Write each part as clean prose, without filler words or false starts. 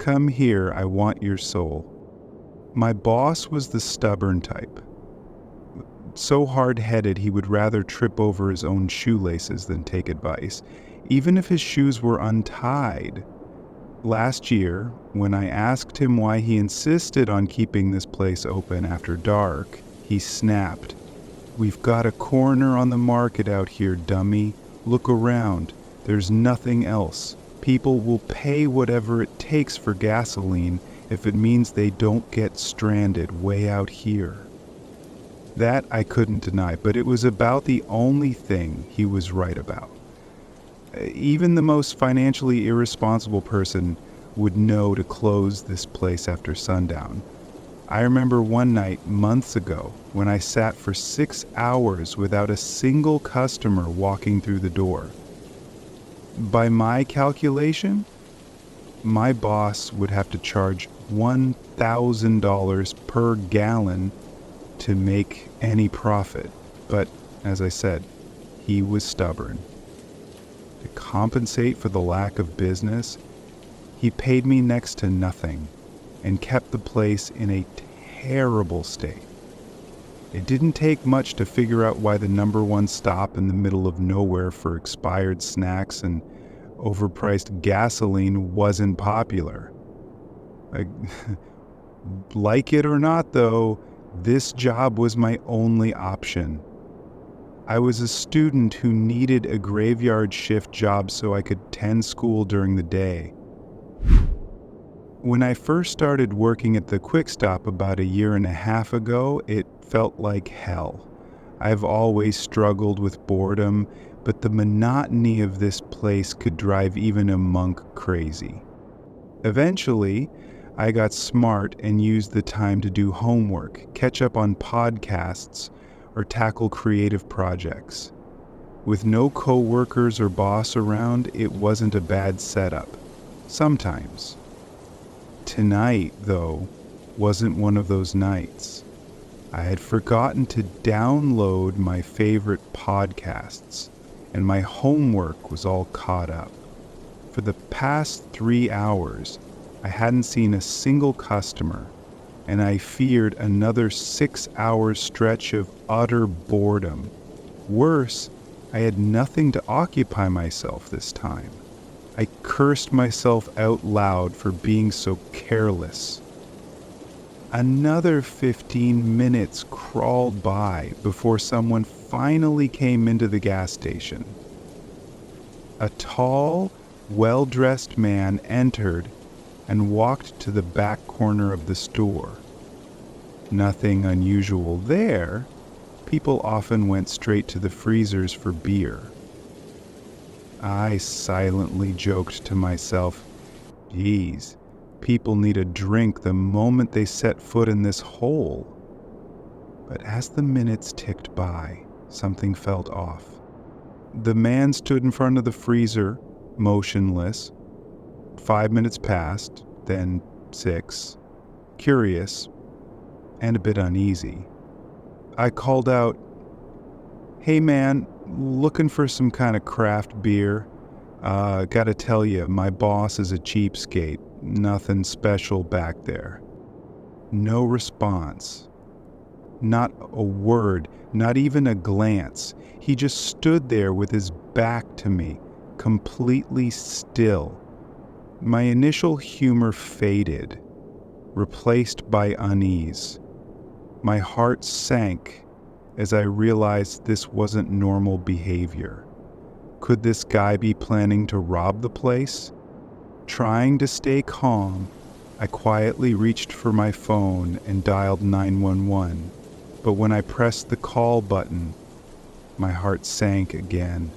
Come here, I want your soul. My boss was the stubborn type. So hard-headed he would rather trip over his own shoelaces than take advice, even if his shoes were untied. Last year, when I asked him why he insisted on keeping this place open after dark, he snapped, "We've got a corner on the market out here, dummy. Look around. There's nothing else. People will pay whatever it takes for gasoline if it means they don't get stranded way out here." That I couldn't deny, but it was about the only thing he was right about. Even the most financially irresponsible person would know to close this place after sundown. I remember one night months ago when I sat for 6 hours without a single customer walking through the door. By my calculation, my boss would have to charge $1,000 per gallon to make any profit. But, as I said, he was stubborn. To compensate for the lack of business, he paid me next to nothing and kept the place in a terrible state. It didn't take much to figure out why the number one stop in the middle of nowhere for expired snacks and overpriced gasoline wasn't popular. Like it or not, though, this job was my only option. I was a student who needed a graveyard shift job so I could attend school during the day. When I first started working at the Quick Stop about 1.5 years ago, it felt like hell. I've always struggled with boredom, but the monotony of this place could drive even a monk crazy. Eventually, I got smart and used the time to do homework, catch up on podcasts, or tackle creative projects. With no co-workers or boss around, it wasn't a bad setup. Sometimes. Tonight, though, wasn't one of those nights. I had forgotten to download my favorite podcasts, and my homework was all caught up. For the past 3 hours, I hadn't seen a single customer, and I feared another 6-hour stretch of utter boredom. Worse, I had nothing to occupy myself this time. I cursed myself out loud for being so careless. Another 15 minutes crawled by before someone finally came into the gas station. A tall, well-dressed man entered and walked to the back corner of the store. Nothing unusual there. People often went straight to the freezers for beer. I silently joked to myself, "Geez, people need a drink the moment they set foot in this hole." But as the minutes ticked by, something felt off. The man stood in front of the freezer, motionless. 5 minutes passed, then 6, curious, and a bit uneasy. I called out, "Hey man, looking for some kind of craft beer. Gotta tell you, my boss is a cheapskate. Nothing special back there." No response. Not a word, not even a glance. He just stood there with his back to me, completely still. My initial humor faded, replaced by unease. My heart sank as I realized this wasn't normal behavior. Could this guy be planning to rob the place? Trying to stay calm, I quietly reached for my phone and dialed 911, but when I pressed the call button, my heart sank again.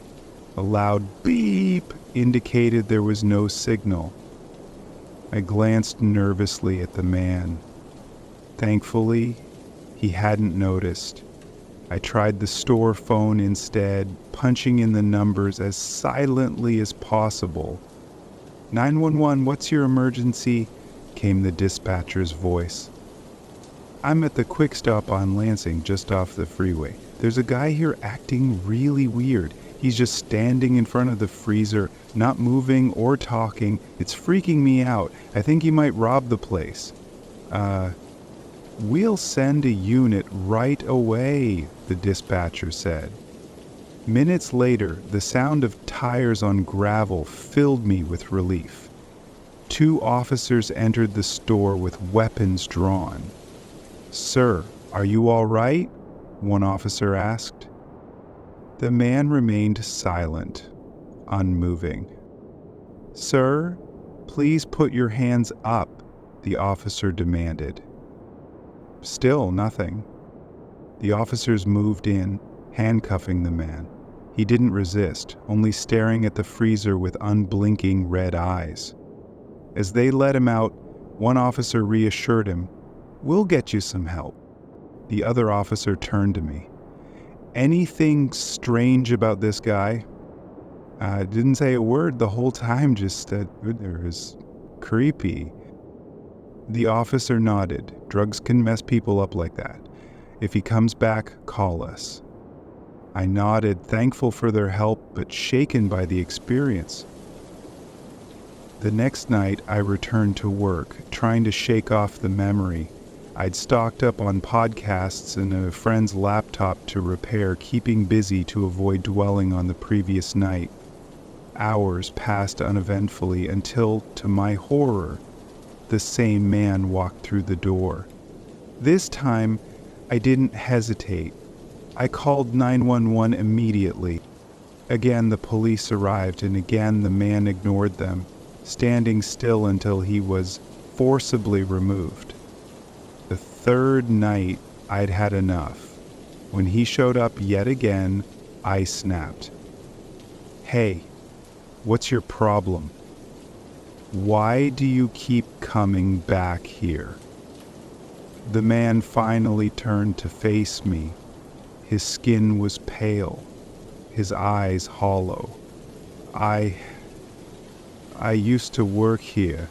A loud beep indicated there was no signal. I glanced nervously at the man. Thankfully, he hadn't noticed. I tried the store phone instead, punching in the numbers as silently as possible. 911, what's your emergency?" came the dispatcher's voice. "I'm at the Quick Stop on Lansing, just off the freeway. There's a guy here acting really weird. He's just standing in front of the freezer, not moving or talking. It's freaking me out. I think he might rob the place. We'll send a unit right away, the dispatcher said. Minutes later, the sound of tires on gravel filled me with relief. 2 officers entered the store with weapons drawn. "Sir, are you all right?" one officer asked. The man remained silent, unmoving. "Sir, please put your hands up," the officer demanded. Still nothing. The officers moved in, handcuffing the man. He didn't resist, only staring at the freezer with unblinking red eyes. As they let him out, one officer reassured him, "We'll get you some help." The other officer turned to me. "Anything strange about this guy?" I didn't say a word the whole time, just said it was creepy. The officer nodded. "Drugs can mess people up like that. If he comes back, call us." I nodded, thankful for their help, but shaken by the experience. The next night, I returned to work, trying to shake off the memory. I'd stocked up on podcasts and a friend's laptop to repair, keeping busy to avoid dwelling on the previous night. Hours passed uneventfully until, to my horror, the same man walked through the door. This time, I didn't hesitate. I called 911 immediately. Again, the police arrived, and again the man ignored them, standing still until he was forcibly removed. The third night, I'd had enough. When he showed up yet again, I snapped. "Hey, what's your problem? Why do you keep coming back here?" The man finally turned to face me. His skin was pale, his eyes hollow. I used to work here,"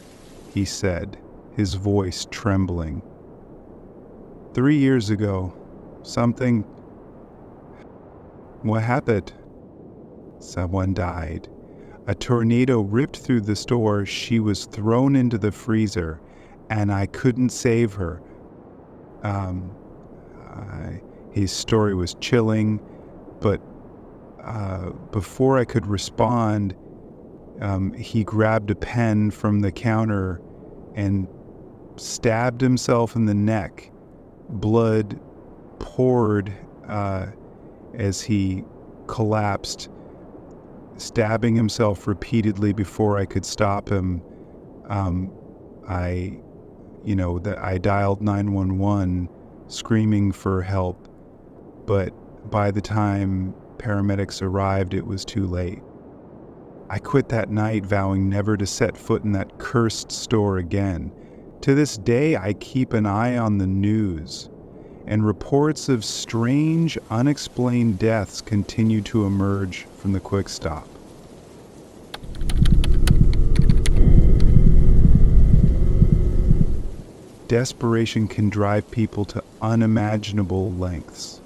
he said, his voice trembling. 3 years ago, something... What happened? Someone died. A tornado ripped through the store. She was thrown into the freezer, and I couldn't save her. His story was chilling, but before I could respond, he grabbed a pen from the counter and stabbed himself in the neck. Blood poured as he collapsed, stabbing himself repeatedly before I could stop him. I dialed 911, screaming for help, but by the time paramedics arrived, it was too late. I quit that night, vowing never to set foot in that cursed store again. To this day, I keep an eye on the news, and reports of strange, unexplained deaths continue to emerge from the Quick Stop. Desperation can drive people to unimaginable lengths.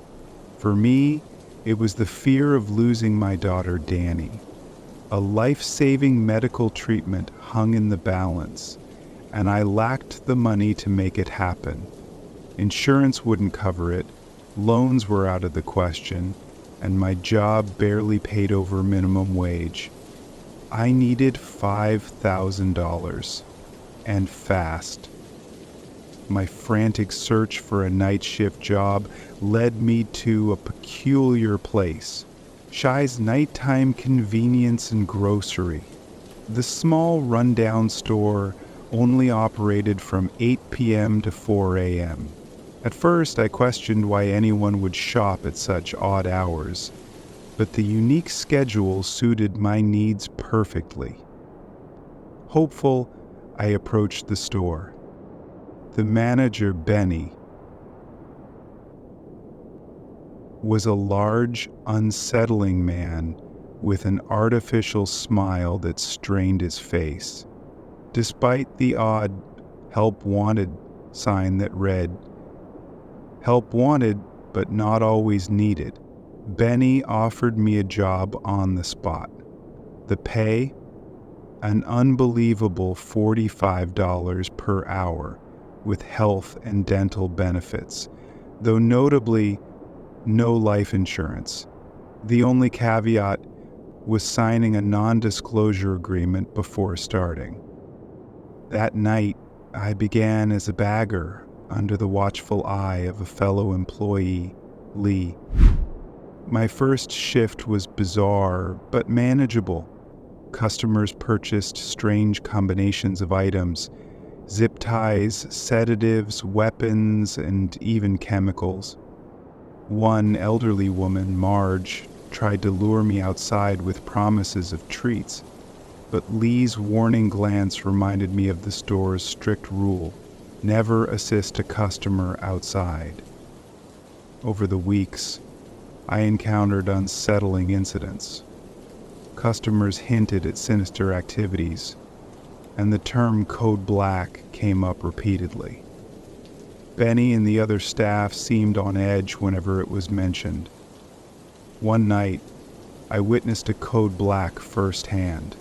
For me, it was the fear of losing my daughter, Danny. A life-saving medical treatment hung in the balance, and I lacked the money to make it happen. Insurance wouldn't cover it, loans were out of the question, and my job barely paid over minimum wage. I needed $5,000, and fast. My frantic search for a night shift job led me to a peculiar place, Shy's nighttime convenience and grocery. The small rundown store only operated from 8 p.m. to 4 a.m. At first, I questioned why anyone would shop at such odd hours, but the unique schedule suited my needs perfectly. Hopeful, I approached the store. The manager, Benny, was a large, unsettling man with an artificial smile that strained his face. Despite the odd "Help Wanted" sign that read, "Help wanted, but not always needed," Benny offered me a job on the spot. The pay? An unbelievable $45 per hour with health and dental benefits, though notably no life insurance. The only caveat was signing a non-disclosure agreement before starting. That night, I began as a bagger under the watchful eye of a fellow employee, Lee. My first shift was bizarre but manageable. Customers purchased strange combinations of items: zip ties, sedatives, weapons, and even chemicals. One elderly woman, Marge, tried to lure me outside with promises of treats, but Lee's warning glance reminded me of the store's strict rule: never assist a customer outside. Over the weeks, I encountered unsettling incidents. Customers hinted at sinister activities, and the term Code Black came up repeatedly. Benny and the other staff seemed on edge whenever it was mentioned. One night, I witnessed a Code Black firsthand.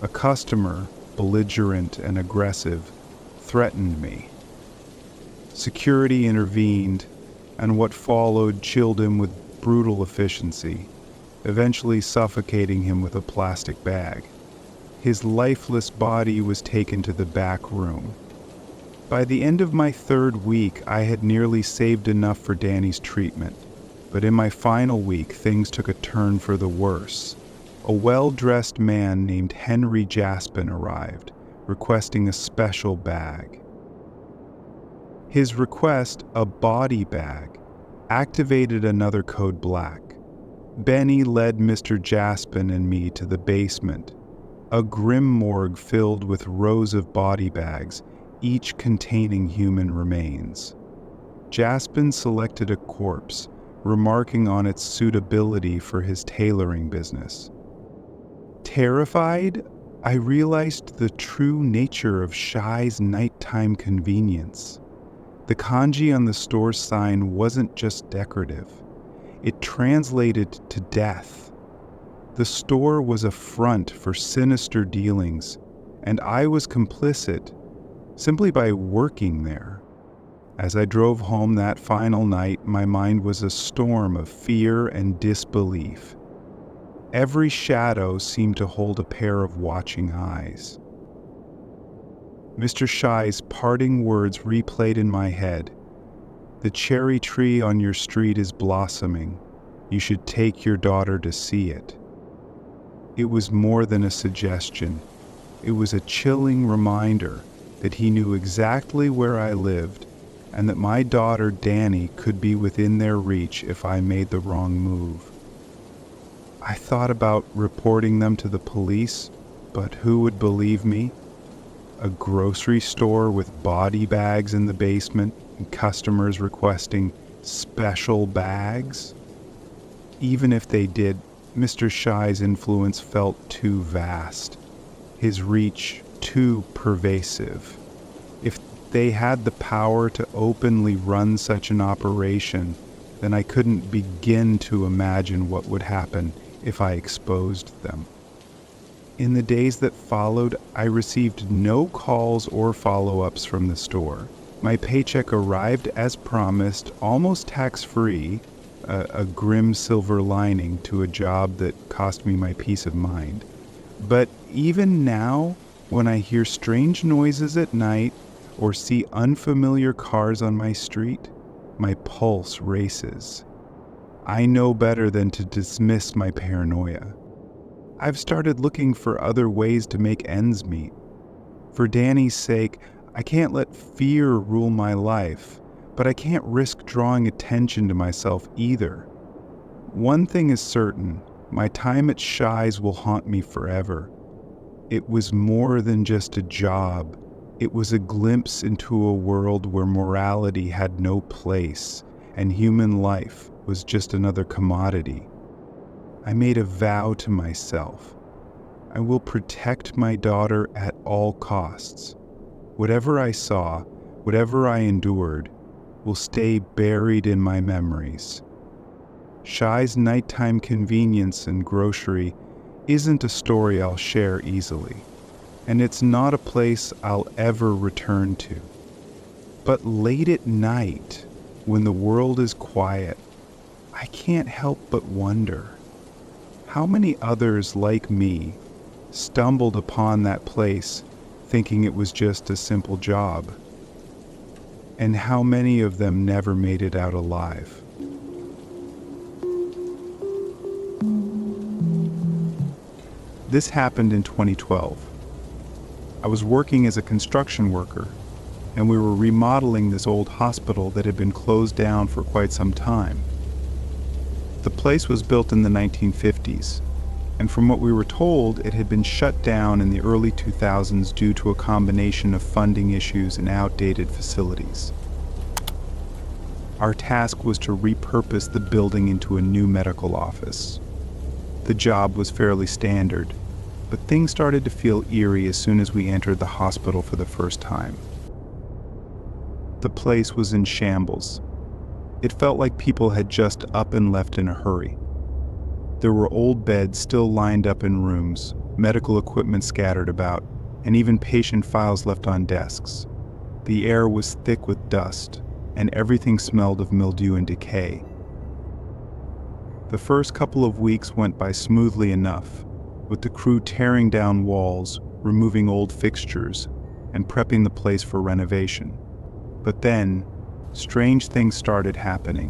A customer, belligerent and aggressive, threatened me. Security intervened, and what followed chilled him with brutal efficiency, eventually suffocating him with a plastic bag. His lifeless body was taken to the back room. By the end of my third week, I had nearly saved enough for Danny's treatment, but in my final week, things took a turn for the worse. A well-dressed man named Henry Jaspin arrived, requesting a special bag. His request, a body bag, activated another Code Black. Benny led Mr. Jaspin and me to the basement, a grim morgue filled with rows of body bags, each containing human remains. Jaspin selected a corpse, remarking on its suitability for his tailoring business. Terrified, I realized the true nature of Shy's nighttime convenience. The kanji on the store sign wasn't just decorative. It translated to death. The store was a front for sinister dealings, and I was complicit simply by working there. As I drove home that final night, my mind was a storm of fear and disbelief. Every shadow seemed to hold a pair of watching eyes. Mr. Shy's parting words replayed in my head. The cherry tree on your street is blossoming. You should take your daughter to see it. It was more than a suggestion. It was a chilling reminder that he knew exactly where I lived and that my daughter Danny could be within their reach if I made the wrong move. I thought about reporting them to the police, but who would believe me? A grocery store with body bags in the basement and customers requesting special bags? Even if they did, Mr. Shy's influence felt too vast, his reach too pervasive. If they had the power to openly run such an operation, then I couldn't begin to imagine what would happen if I exposed them. In the days that followed, I received no calls or follow-ups from the store. My paycheck arrived as promised, almost tax-free, a grim silver lining to a job that cost me my peace of mind. But even now, when I hear strange noises at night or see unfamiliar cars on my street, my pulse races. I know better than to dismiss my paranoia. I've started looking for other ways to make ends meet. For Danny's sake, I can't let fear rule my life, but I can't risk drawing attention to myself either. One thing is certain, my time at Shy's will haunt me forever. It was more than just a job. It was a glimpse into a world where morality had no place, and human life was just another commodity. I made a vow to myself. I will protect my daughter at all costs. Whatever I saw, whatever I endured, will stay buried in my memories. Shy's nighttime convenience and grocery isn't a story I'll share easily, and it's not a place I'll ever return to. But late at night, when the world is quiet, I can't help but wonder how many others like me stumbled upon that place thinking it was just a simple job, and how many of them never made it out alive. This happened in 2012. I was working as a construction worker, and we were remodeling this old hospital that had been closed down for quite some time. The place was built in the 1950s, and from what we were told, it had been shut down in the early 2000s due to a combination of funding issues and outdated facilities. Our task was to repurpose the building into a new medical office. The job was fairly standard, but things started to feel eerie as soon as we entered the hospital for the first time. The place was in shambles. It felt like people had just up and left in a hurry. There were old beds still lined up in rooms, medical equipment scattered about, and even patient files left on desks. The air was thick with dust, and everything smelled of mildew and decay. The first couple of weeks went by smoothly enough, with the crew tearing down walls, removing old fixtures, and prepping the place for renovation. But then, strange things started happening.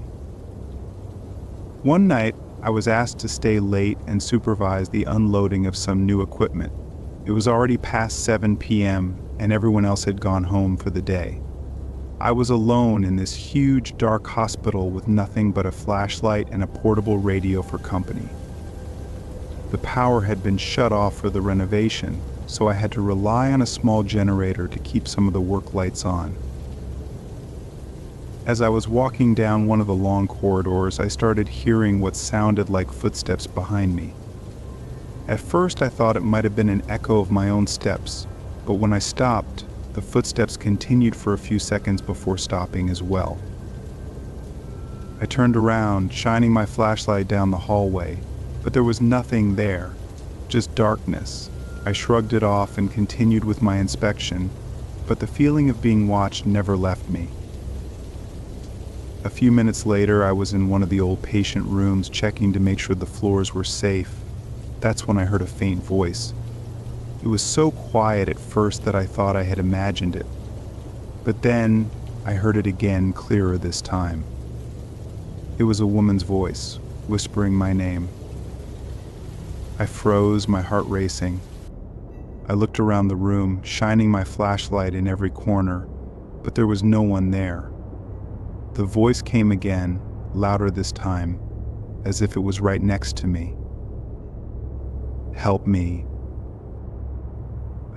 One night, I was asked to stay late and supervise the unloading of some new equipment. It was already past 7 p.m., and everyone else had gone home for the day. I was alone in this huge, dark hospital with nothing but a flashlight and a portable radio for company. The power had been shut off for the renovation, so I had to rely on a small generator to keep some of the work lights on. As I was walking down one of the long corridors, I started hearing what sounded like footsteps behind me. At first, I thought it might have been an echo of my own steps, but when I stopped, the footsteps continued for a few seconds before stopping as well. I turned around, shining my flashlight down the hallway, but there was nothing there, just darkness. I shrugged it off and continued with my inspection, but the feeling of being watched never left me. A few minutes later, I was in one of the old patient rooms checking to make sure the floors were safe. That's when I heard a faint voice. It was so quiet at first that I thought I had imagined it. But then, I heard it again, clearer this time. It was a woman's voice, whispering my name. I froze, my heart racing. I looked around the room, shining my flashlight in every corner, but there was no one there. The voice came again, louder this time, as if it was right next to me. Help me.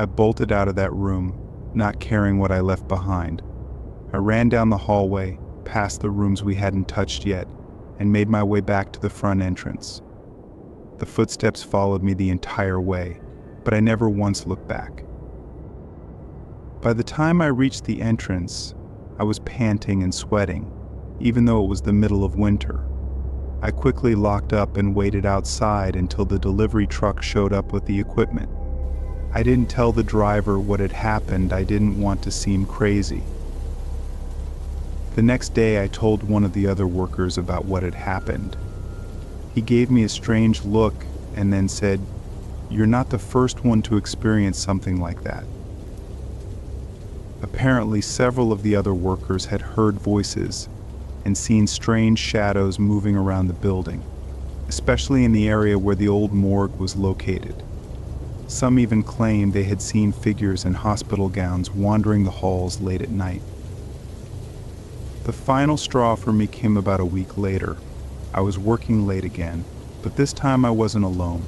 I bolted out of that room, not caring what I left behind. I ran down the hallway, past the rooms we hadn't touched yet, and made my way back to the front entrance. The footsteps followed me the entire way, but I never once looked back. By the time I reached the entrance, I was panting and sweating, even though it was the middle of winter. I quickly locked up and waited outside until the delivery truck showed up with the equipment. I didn't tell the driver what had happened. I didn't want to seem crazy. The next day, I told one of the other workers about what had happened. He gave me a strange look and then said, "You're not the first one to experience something like that." Apparently, several of the other workers had heard voices and seen strange shadows moving around the building, especially in the area where the old morgue was located. Some even claimed they had seen figures in hospital gowns wandering the halls late at night. The final straw for me came about a week later. I was working late again, but this time I wasn't alone.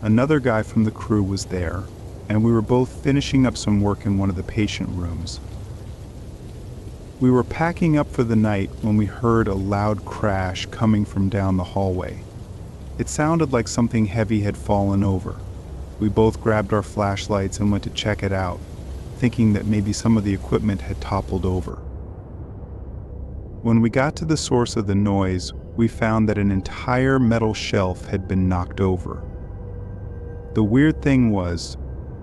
Another guy from the crew was there, and we were both finishing up some work in one of the patient rooms. We were packing up for the night when we heard a loud crash coming from down the hallway. It sounded like something heavy had fallen over. We both grabbed our flashlights and went to check it out, thinking that maybe some of the equipment had toppled over. When we got to the source of the noise, we found that an entire metal shelf had been knocked over. The weird thing was,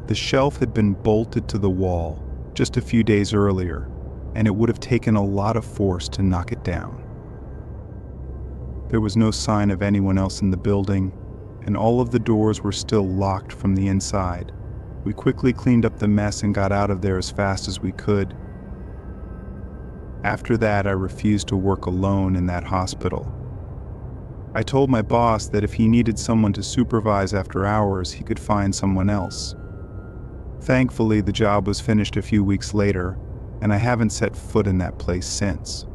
the shelf had been bolted to the wall just a few days earlier, and it would have taken a lot of force to knock it down. There was no sign of anyone else in the building, and all of the doors were still locked from the inside. We quickly cleaned up the mess and got out of there as fast as we could. After that, I refused to work alone in that hospital. I told my boss that if he needed someone to supervise after hours, he could find someone else. Thankfully, the job was finished a few weeks later, and I haven't set foot in that place since.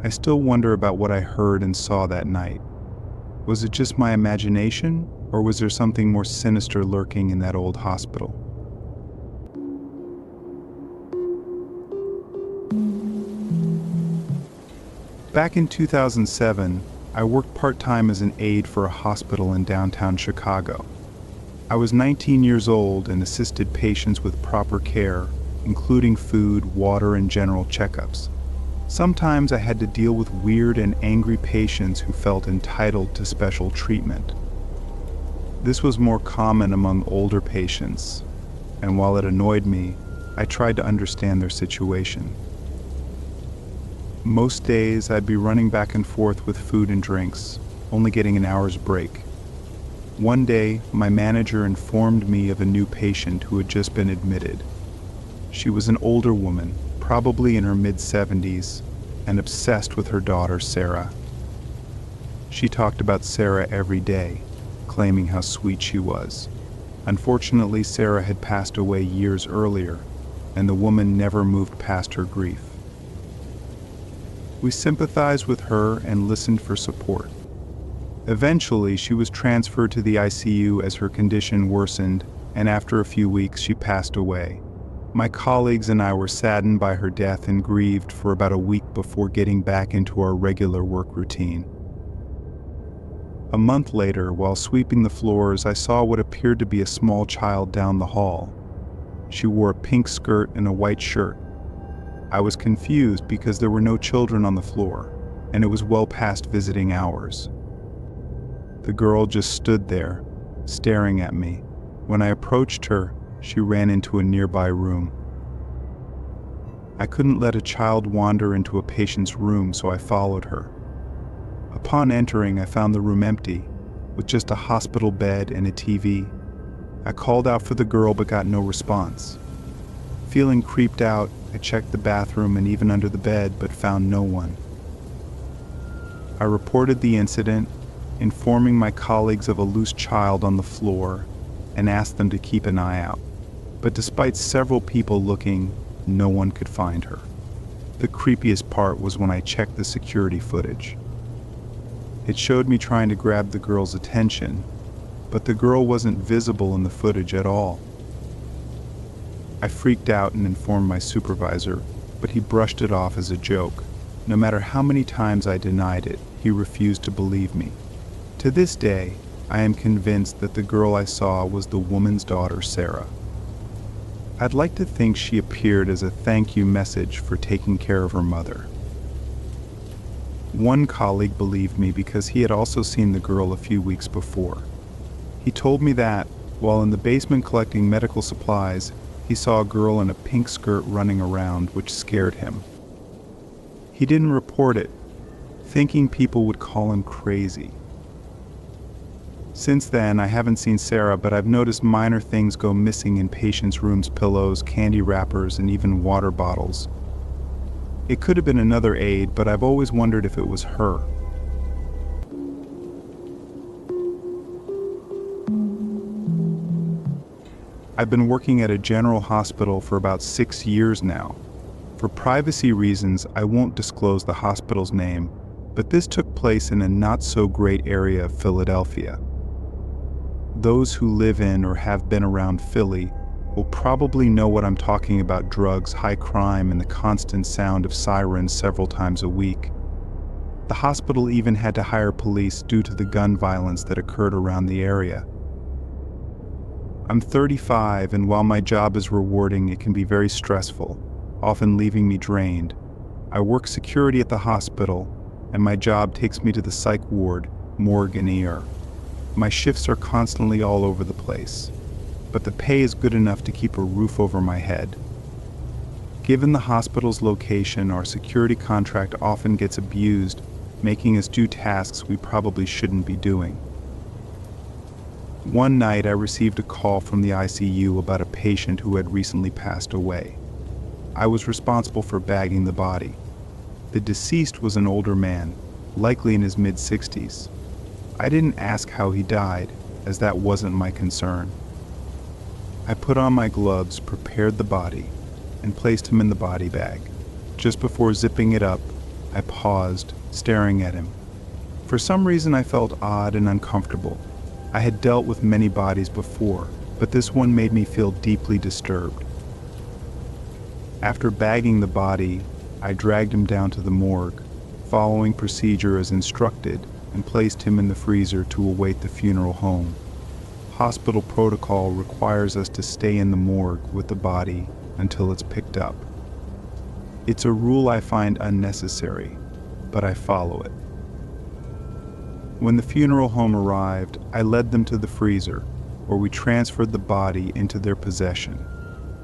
I still wonder about what I heard and saw that night. Was it just my imagination, or was there something more sinister lurking in that old hospital? Back in 2007, I worked part-time as an aide for a hospital in downtown Chicago. I was 19 years old and assisted patients with proper care, including food, water, and general checkups. Sometimes I had to deal with weird and angry patients who felt entitled to special treatment. This was more common among older patients, and while it annoyed me, I tried to understand their situation. Most days I'd be running back and forth with food and drinks, only getting an hour's break. One day, my manager informed me of a new patient who had just been admitted. She was an older woman, probably in her mid-70s, and obsessed with her daughter, Sarah. She talked about Sarah every day, claiming how sweet she was. Unfortunately, Sarah had passed away years earlier, and the woman never moved past her grief. We sympathized with her and listened for support. Eventually, she was transferred to the ICU as her condition worsened, and after a few weeks, she passed away. My colleagues and I were saddened by her death and grieved for about a week before getting back into our regular work routine. A month later, while sweeping the floors, I saw what appeared to be a small child down the hall. She wore a pink skirt and a white shirt. I was confused because there were no children on the floor, and it was well past visiting hours. The girl just stood there, staring at me. When I approached her, she ran into a nearby room. I couldn't let a child wander into a patient's room, so I followed her. Upon entering, I found the room empty, with just a hospital bed and a TV. I called out for the girl but got no response. Feeling creeped out, I checked the bathroom and even under the bed, but found no one. I reported the incident, informing my colleagues of a loose child on the floor, and asked them to keep an eye out. But despite several people looking, no one could find her. The creepiest part was when I checked the security footage. It showed me trying to grab the girl's attention, but the girl wasn't visible in the footage at all. I freaked out and informed my supervisor, but he brushed it off as a joke. No matter how many times I denied it, he refused to believe me. To this day, I am convinced that the girl I saw was the woman's daughter, Sarah. I'd like to think she appeared as a thank you message for taking care of her mother. One colleague believed me because he had also seen the girl a few weeks before. He told me that, while in the basement collecting medical supplies, he saw a girl in a pink skirt running around, which scared him. He didn't report it, thinking people would call him crazy. Since then, I haven't seen Sarah, but I've noticed minor things go missing in patients' rooms: pillows, candy wrappers, and even water bottles. It could have been another aide, but I've always wondered if it was her. I've been working at a general hospital for about 6 years now. For privacy reasons, I won't disclose the hospital's name, but this took place in a not-so-great area of Philadelphia. Those who live in or have been around Philly will probably know what I'm talking about: drugs, high crime, and the constant sound of sirens several times a week. The hospital even had to hire police due to the gun violence that occurred around the area. I'm 35, and while my job is rewarding, it can be very stressful, often leaving me drained. I work security at the hospital, and my job takes me to the psych ward, morgue, and ER. My shifts are constantly all over the place, but the pay is good enough to keep a roof over my head. Given the hospital's location, our security contract often gets abused, making us do tasks we probably shouldn't be doing. One night, I received a call from the ICU about a patient who had recently passed away. I was responsible for bagging the body. The deceased was an older man, likely in his mid-60s. I didn't ask how he died, as that wasn't my concern. I put on my gloves, prepared the body, and placed him in the body bag. Just before zipping it up, I paused, staring at him. For some reason, I felt odd and uncomfortable. I had dealt with many bodies before, but this one made me feel deeply disturbed. After bagging the body, I dragged him down to the morgue, following procedure as instructed, and placed him in the freezer to await the funeral home. Hospital protocol requires us to stay in the morgue with the body until it's picked up. It's a rule I find unnecessary, but I follow it. When the funeral home arrived, I led them to the freezer, where we transferred the body into their possession.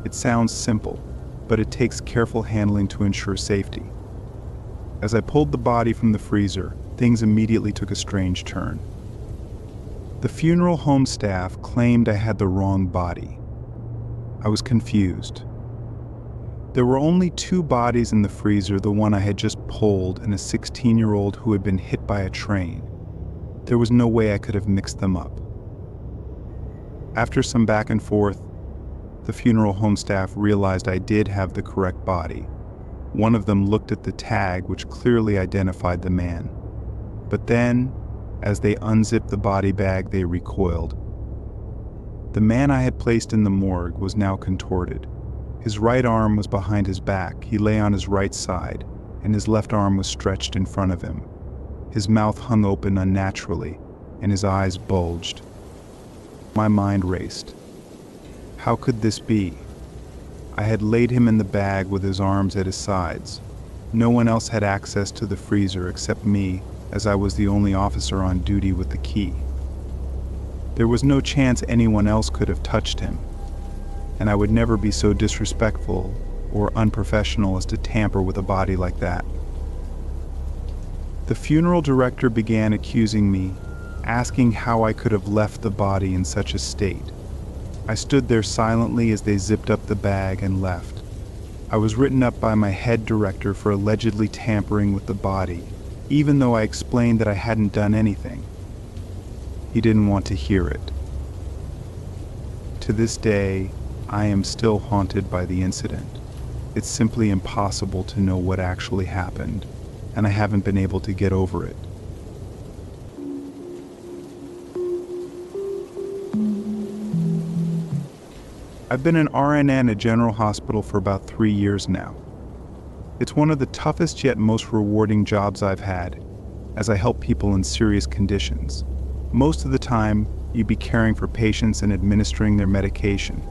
It sounds simple, but it takes careful handling to ensure safety. As I pulled the body from the freezer, things immediately took a strange turn. The funeral home staff claimed I had the wrong body. I was confused. There were only 2 bodies in the freezer, the one I had just pulled and a 16-year-old who had been hit by a train. There was no way I could have mixed them up. After some back and forth, the funeral home staff realized I did have the correct body. One of them looked at the tag, which clearly identified the man. But then, as they unzipped the body bag, they recoiled. The man I had placed in the morgue was now contorted. His right arm was behind his back, he lay on his right side, and his left arm was stretched in front of him. His mouth hung open unnaturally, and his eyes bulged. My mind raced. How could this be? I had laid him in the bag with his arms at his sides. No one else had access to the freezer except me, as I was the only officer on duty with the key. There was no chance anyone else could have touched him, and I would never be so disrespectful or unprofessional as to tamper with a body like that. The funeral director began accusing me, asking how I could have left the body in such a state. I stood there silently as they zipped up the bag and left. I was written up by my head director for allegedly tampering with the body, even though I explained that I hadn't done anything. He didn't want to hear it. To this day, I am still haunted by the incident. It's simply impossible to know what actually happened, and I haven't been able to get over it. I've been an RN at General Hospital for about 3 years now. It's one of the toughest yet most rewarding jobs I've had, as I help people in serious conditions. Most of the time, you'd be caring for patients and administering their medication.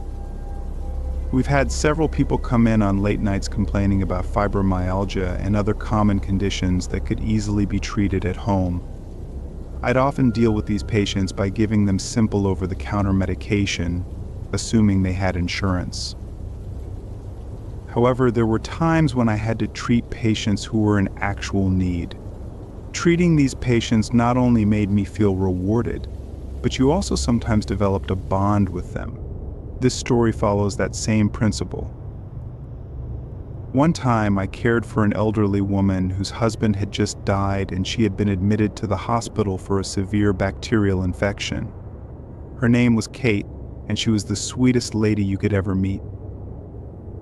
We've had several people come in on late nights complaining about fibromyalgia and other common conditions that could easily be treated at home. I'd often deal with these patients by giving them simple over-the-counter medication, assuming they had insurance. However, there were times when I had to treat patients who were in actual need. Treating these patients not only made me feel rewarded, but you also sometimes developed a bond with them. This story follows that same principle. One time, I cared for an elderly woman whose husband had just died and she had been admitted to the hospital for a severe bacterial infection. Her name was Kate, and she was the sweetest lady you could ever meet.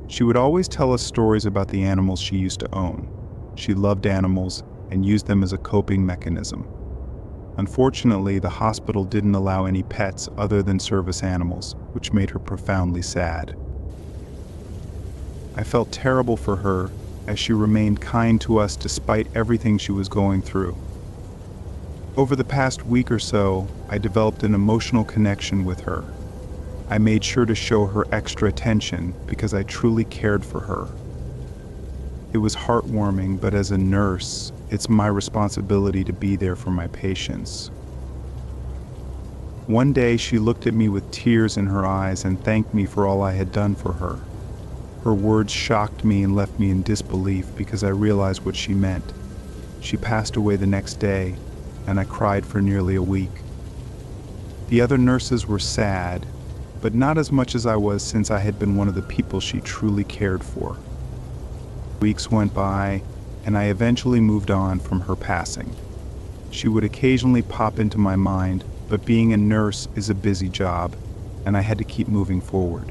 She would always tell us stories about the animals she used to own. She loved animals and used them as a coping mechanism. Unfortunately, the hospital didn't allow any pets other than service animals, which made her profoundly sad. I felt terrible for her, as she remained kind to us despite everything she was going through. Over the past week or so, I developed an emotional connection with her. I made sure to show her extra attention because I truly cared for her. It was heartwarming, but as a nurse, It's my responsibility to be there for my patients. One day she looked at me with tears in her eyes and thanked me for all I had done for her. Her words shocked me and left me in disbelief because I realized what she meant. She passed away the next day, and I cried for nearly a week. The other nurses were sad, but not as much as I was, since I had been one of the people she truly cared for. Weeks went by, and I eventually moved on from her passing. She would occasionally pop into my mind, but being a nurse is a busy job, and I had to keep moving forward.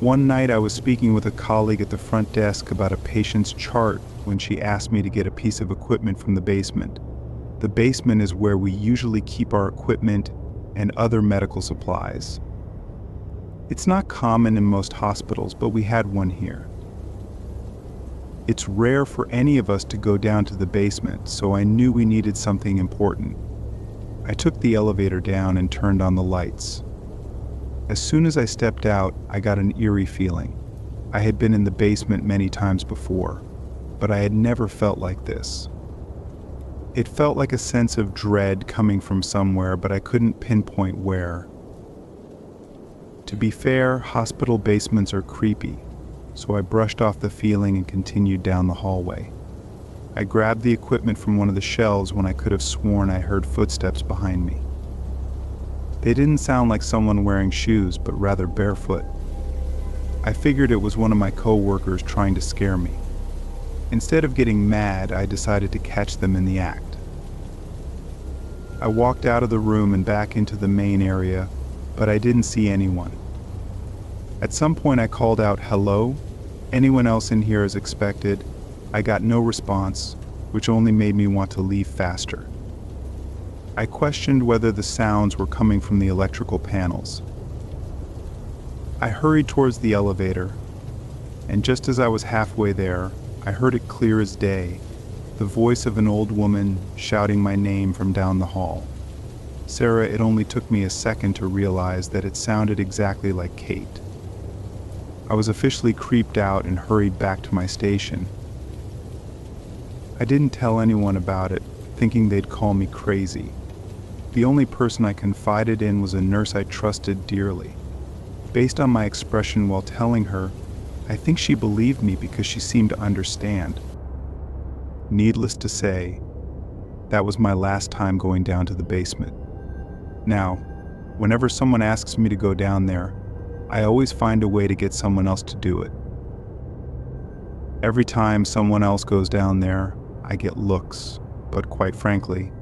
One night I was speaking with a colleague at the front desk about a patient's chart when she asked me to get a piece of equipment from the basement. The basement is where we usually keep our equipment and other medical supplies. It's not common in most hospitals, but we had one here. It's rare for any of us to go down to the basement, so I knew we needed something important. I took the elevator down and turned on the lights. As soon as I stepped out, I got an eerie feeling. I had been in the basement many times before, but I had never felt like this. It felt like a sense of dread coming from somewhere, but I couldn't pinpoint where. To be fair, hospital basements are creepy, so I brushed off the feeling and continued down the hallway. I grabbed the equipment from one of the shelves when I could have sworn I heard footsteps behind me. They didn't sound like someone wearing shoes, but rather barefoot. I figured it was one of my co-workers trying to scare me. Instead of getting mad, I decided to catch them in the act. I walked out of the room and back into the main area, but I didn't see anyone. At some point I called out, "Hello? Anyone else in here?" as expected. I got no response, which only made me want to leave faster. I questioned whether the sounds were coming from the electrical panels. I hurried towards the elevator, and just as I was halfway there, I heard it clear as day, the voice of an old woman shouting my name from down the hall. Sarah, it only took me a second to realize that it sounded exactly like Kate. I was officially creeped out and hurried back to my station. I didn't tell anyone about it, thinking they'd call me crazy. The only person I confided in was a nurse I trusted dearly. Based on my expression while telling her, I think she believed me because she seemed to understand. Needless to say, that was my last time going down to the basement. Now, whenever someone asks me to go down there, I always find a way to get someone else to do it. Every time someone else goes down there, I get looks, but quite frankly,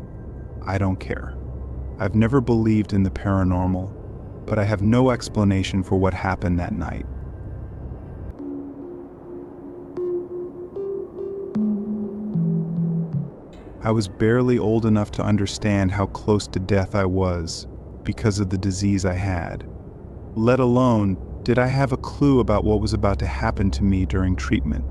I don't care. I've never believed in the paranormal, but I have no explanation for what happened that night. I was barely old enough to understand how close to death I was because of the disease I had. Let alone, did I have a clue about what was about to happen to me during treatment.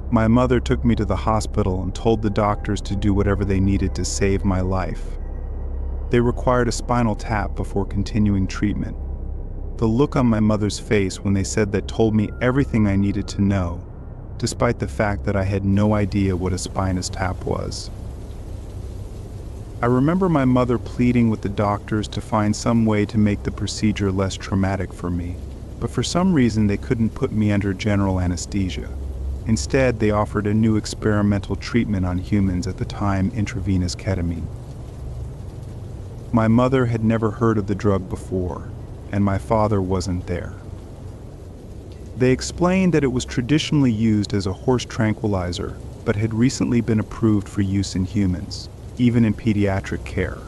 My mother took me to the hospital and told the doctors to do whatever they needed to save my life. They required a spinal tap before continuing treatment. The look on my mother's face when they said that told me everything I needed to know, despite the fact that I had no idea what a spinous tap was. I remember my mother pleading with the doctors to find some way to make the procedure less traumatic for me, but for some reason they couldn't put me under general anesthesia. Instead, they offered a new experimental treatment on humans, at the time intravenous ketamine. My mother had never heard of the drug before, and my father wasn't there. They explained that it was traditionally used as a horse tranquilizer, but had recently been approved for use in humans, even in pediatric care.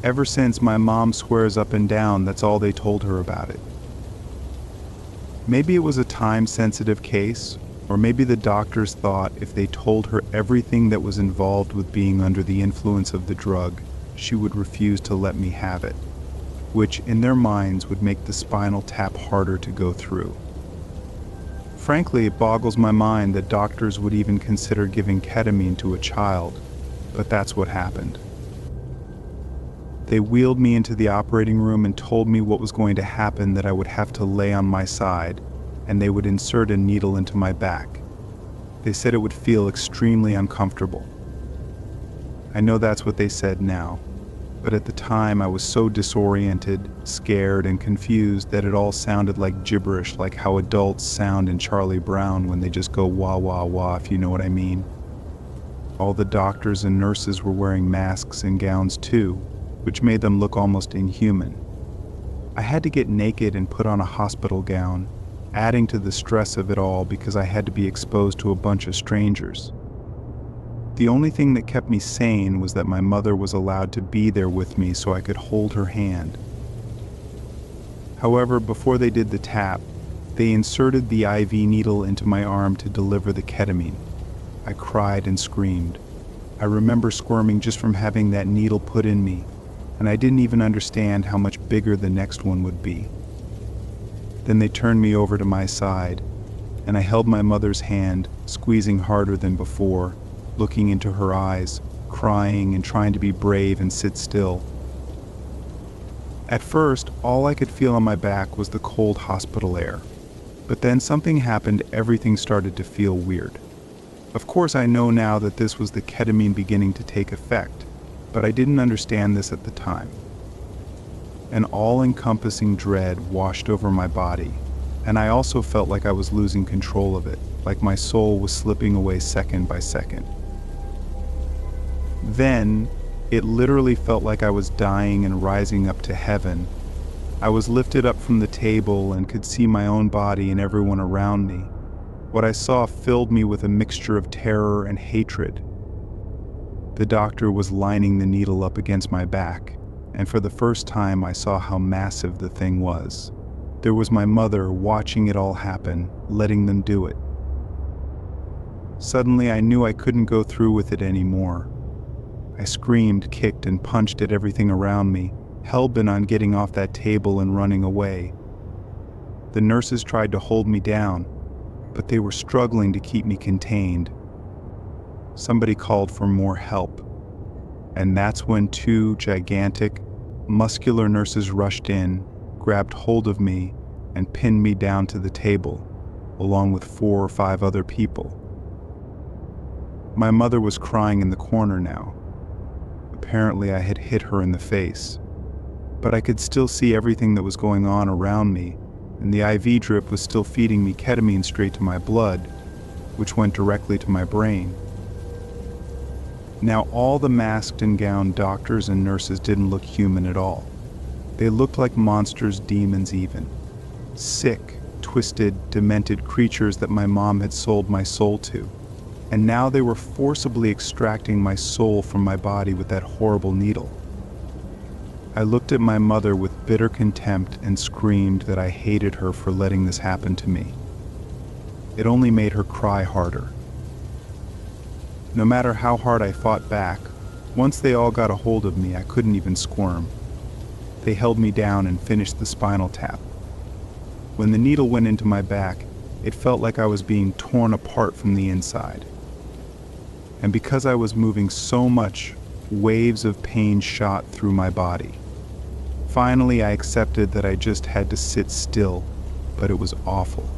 Ever since, my mom swears up and down that's all they told her about it. Maybe it was a time-sensitive case, or maybe the doctors thought if they told her everything that was involved with being under the influence of the drug, she would refuse to let me have it, which in their minds would make the spinal tap harder to go through. Frankly, it boggles my mind that doctors would even consider giving ketamine to a child, but that's what happened. They wheeled me into the operating room and told me what was going to happen, that I would have to lay on my side, and they would insert a needle into my back. They said it would feel extremely uncomfortable. I know that's what they said now, but at the time I was so disoriented, scared, and confused that it all sounded like gibberish, like how adults sound in Charlie Brown when they just go wah wah wah, if you know what I mean. All the doctors and nurses were wearing masks and gowns too, which made them look almost inhuman. I had to get naked and put on a hospital gown, adding to the stress of it all because I had to be exposed to a bunch of strangers. The only thing that kept me sane was that my mother was allowed to be there with me so I could hold her hand. However, before they did the tap, they inserted the IV needle into my arm to deliver the ketamine. I cried and screamed. I remember squirming just from having that needle put in me, and I didn't even understand how much bigger the next one would be. Then they turned me over to my side, and I held my mother's hand, squeezing harder than before, looking into her eyes, crying and trying to be brave and sit still. At first, all I could feel on my back was the cold hospital air. But then something happened, everything started to feel weird. Of course, I know now that this was the ketamine beginning to take effect, but I didn't understand this at the time. An all-encompassing dread washed over my body, and I also felt like I was losing control of it, like my soul was slipping away second by second. Then, it literally felt like I was dying and rising up to heaven. I was lifted up from the table and could see my own body and everyone around me. What I saw filled me with a mixture of terror and hatred. The doctor was lining the needle up against my back, and for the first time I saw how massive the thing was. There was my mother watching it all happen, letting them do it. Suddenly I knew I couldn't go through with it anymore. I screamed, kicked, and punched at everything around me, hell-bent on getting off that table and running away. The nurses tried to hold me down, but they were struggling to keep me contained. Somebody called for more help, and that's when two gigantic, muscular nurses rushed in, grabbed hold of me, and pinned me down to the table, along with 4 or 5 other people. My mother was crying in the corner now. Apparently I had hit her in the face, but I could still see everything that was going on around me, and the IV drip was still feeding me ketamine straight to my blood, which went directly to my brain. Now all the masked and gowned doctors and nurses didn't look human at all. They looked like monsters, demons even. Sick, twisted, demented creatures that my mom had sold my soul to. And now they were forcibly extracting my soul from my body with that horrible needle. I looked at my mother with bitter contempt and screamed that I hated her for letting this happen to me. It only made her cry harder. No matter how hard I fought back, once they all got a hold of me, I couldn't even squirm. They held me down and finished the spinal tap. When the needle went into my back, it felt like I was being torn apart from the inside. And because I was moving so much, waves of pain shot through my body. Finally, I accepted that I just had to sit still, but it was awful.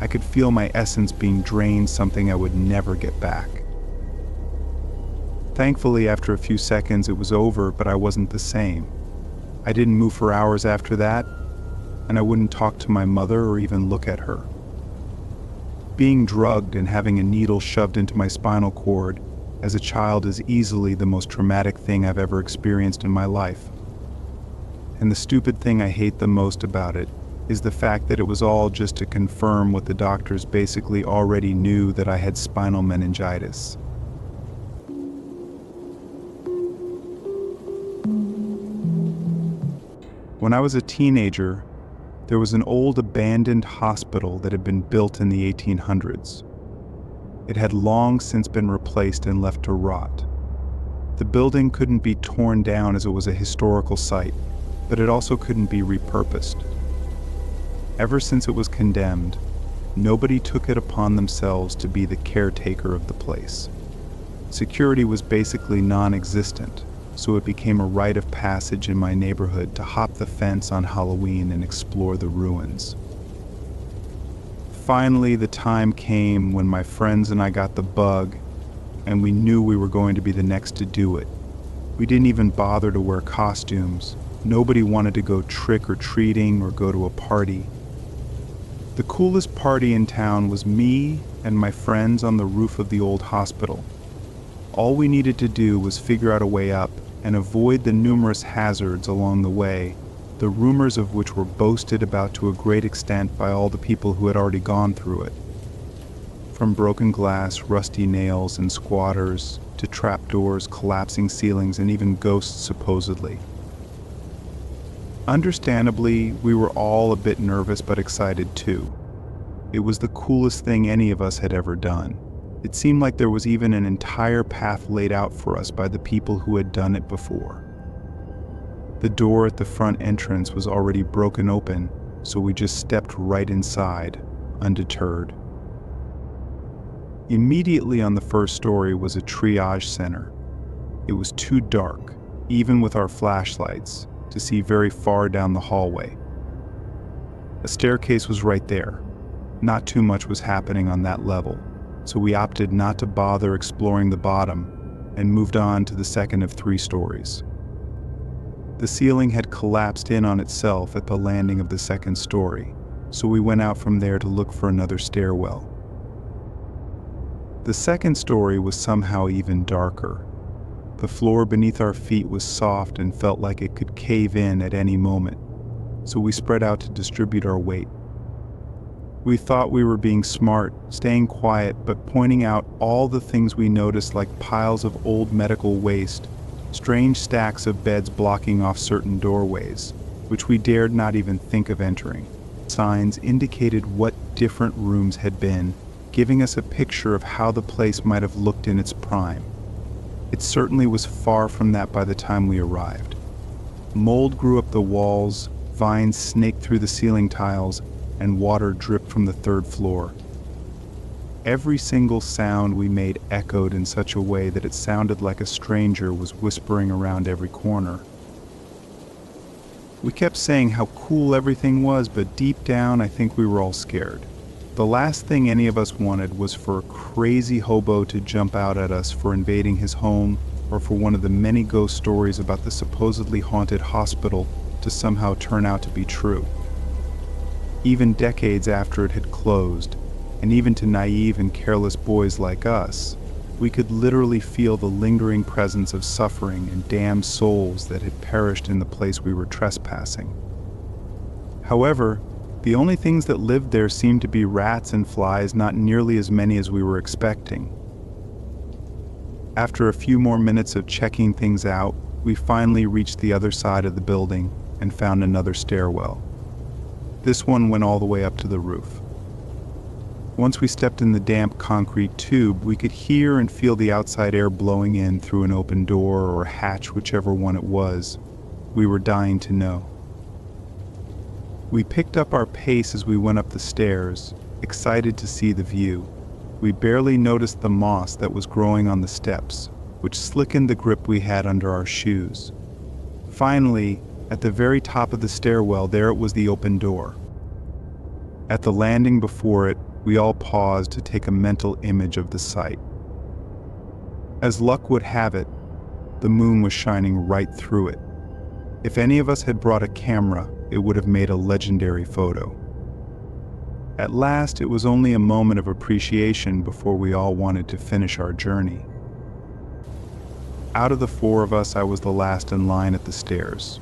I could feel my essence being drained, something I would never get back. Thankfully, after a few seconds, it was over, but I wasn't the same. I didn't move for hours after that, and I wouldn't talk to my mother or even look at her. Being drugged and having a needle shoved into my spinal cord as a child is easily the most traumatic thing I've ever experienced in my life. And the stupid thing I hate the most about it is the fact that it was all just to confirm what the doctors basically already knew, that I had spinal meningitis. When I was a teenager, there was an old abandoned hospital that had been built in the 1800s. It had long since been replaced and left to rot. The building couldn't be torn down as it was a historical site, but it also couldn't be repurposed. Ever since it was condemned, nobody took it upon themselves to be the caretaker of the place. Security was basically non-existent, so it became a rite of passage in my neighborhood to hop the fence on Halloween and explore the ruins. Finally, the time came when my friends and I got the bug, and we knew we were going to be the next to do it. We didn't even bother to wear costumes. Nobody wanted to go trick-or-treating or go to a party. The coolest party in town was me and my friends on the roof of the old hospital. All we needed to do was figure out a way up and avoid the numerous hazards along the way, the rumors of which were boasted about to a great extent by all the people who had already gone through it. From broken glass, rusty nails, and squatters, to trapdoors, collapsing ceilings, and even ghosts supposedly. Understandably, we were all a bit nervous but excited too. It was the coolest thing any of us had ever done. It seemed like there was even an entire path laid out for us by the people who had done it before. The door at the front entrance was already broken open, so we just stepped right inside, undeterred. Immediately on the first story was a triage center. It was too dark, even with our flashlights, to see very far down the hallway. A staircase was right there. Not too much was happening on that level, so we opted not to bother exploring the bottom and moved on to the second of 3 stories. The ceiling had collapsed in on itself at the landing of the second story, so we went out from there to look for another stairwell. The second story was somehow even darker. The floor beneath our feet was soft and felt like it could cave in at any moment, so we spread out to distribute our weight. We thought we were being smart, staying quiet, but pointing out all the things we noticed, like piles of old medical waste, strange stacks of beds blocking off certain doorways, which we dared not even think of entering. Signs indicated what different rooms had been, giving us a picture of how the place might have looked in its prime. It certainly was far from that by the time we arrived. Mold grew up the walls, vines snaked through the ceiling tiles, and water dripped from the 3rd floor. Every single sound we made echoed in such a way that it sounded like a stranger was whispering around every corner. We kept saying how cool everything was, but deep down I think we were all scared. The last thing any of us wanted was for a crazy hobo to jump out at us for invading his home, or for one of the many ghost stories about the supposedly haunted hospital to somehow turn out to be true. Even decades after it had closed, and even to naive and careless boys like us, we could literally feel the lingering presence of suffering and damned souls that had perished in the place we were trespassing. However, the only things that lived there seemed to be rats and flies, not nearly as many as we were expecting. After a few more minutes of checking things out, we finally reached the other side of the building and found another stairwell. This one went all the way up to the roof. Once we stepped in the damp concrete tube, we could hear and feel the outside air blowing in through an open door or hatch, whichever one it was. We were dying to know. We picked up our pace as we went up the stairs, excited to see the view. We barely noticed the moss that was growing on the steps, which slickened the grip we had under our shoes. Finally, at the very top of the stairwell, there it was, the open door. At the landing before it, we all paused to take a mental image of the sight. As luck would have it, the moon was shining right through it. If any of us had brought a camera, it would have made a legendary photo. At last, it was only a moment of appreciation before we all wanted to finish our journey. Out of the 4 of us, I was the last in line at the stairs.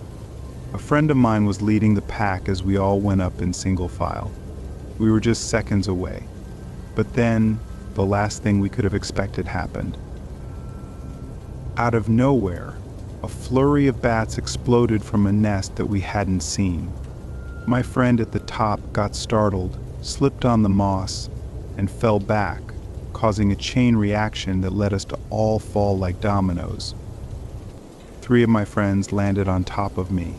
A friend of mine was leading the pack as we all went up in single file. We were just seconds away. But then, the last thing we could have expected happened. Out of nowhere, a flurry of bats exploded from a nest that we hadn't seen. My friend at the top got startled, slipped on the moss, and fell back, causing a chain reaction that led us to all fall like dominoes. 3 of my friends landed on top of me,